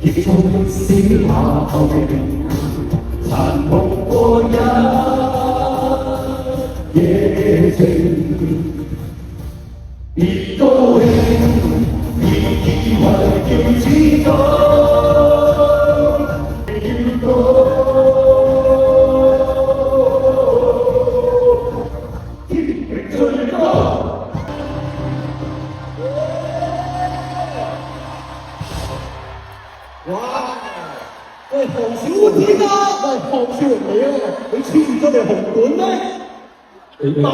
亦縱使下後殘酷過一夜情，別高興，別以為要知道，要高。哇！喂，黃小天啊！喂，黃少榮嚟啊！你簽咗條紅館咩？萬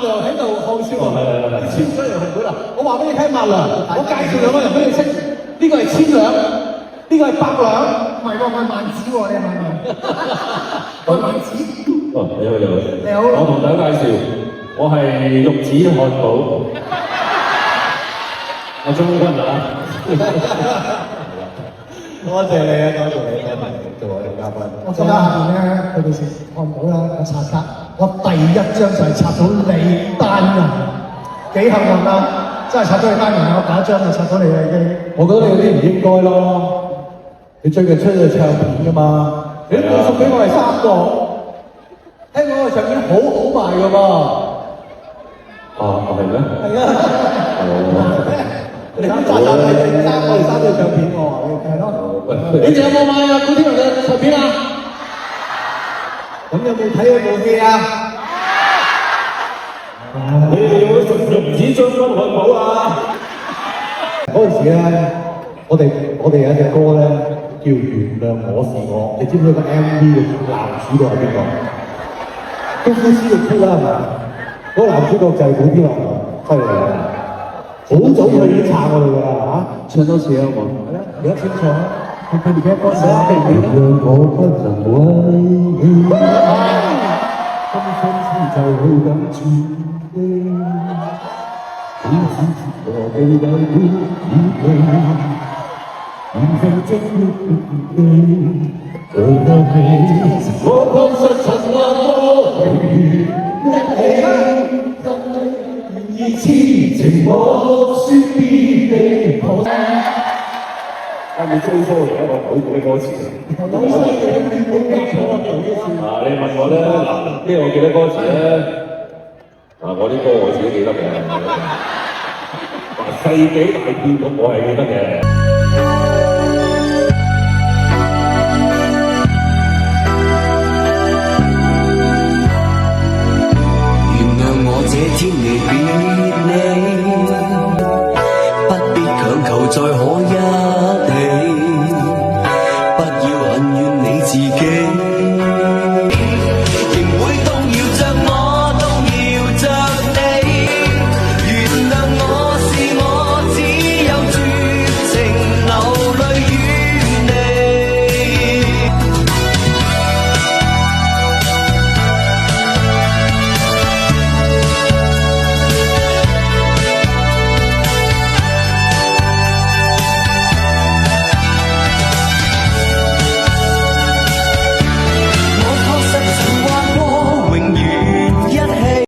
良喺度，黃少榮，你簽咗條紅館啊！我話俾你聽，萬良，我介紹兩個人俾你識，呢個係千兩，呢個係百兩，唔係喎，我係萬子喎，你係萬良，我係萬子。哦，你好，你好。你好。我同大家介紹，我係玉子漢堡，阿鍾君啊。多謝你啊！多謝你，做我哋嘉賓。我記得下邊咧，佢哋食漢堡啦，我刷卡，我第一張就係刷到你單人，幾幸運啊！真係刷到你單人啊！我第一張就刷到你啦已經。我覺得你有啲唔應該咯，你最近出咗唱片㗎嘛？你都送俾我哋3個，聽講個唱片好好賣㗎噃。係咩？係啊。你揸我哋3個唱片喎，係咯。你哋有冇買啊？古天樂嘅唱片啊？咁有冇睇佢部戲啊？你哋有冇食玉子將軍漢堡啊？嗰陣時咧，我哋有一隻歌咧叫《原諒我是我》，你知唔知個 MV 嘅男主角係邊個？功夫師嘅夫啦係嘛？嗰個男主角就係古天樂，犀利啊！好早佢已經撐我哋㗎啦嚇，唱多次啊好冇？係啦，而家清楚啊！佢而家歌詞記唔記得？讓我不能為你，今生就去緊住你，只知我地位會已定，緣分終於你，我確實曾話過永遠一起。痴情我說別離何啱你追疏而家我改啲歌詞啊！你問我咧，嗱，呢個記得歌詞咧，我啲歌我自己記得嘅。世紀大變局我係記得嘅。這天離別你，不必強求再可一。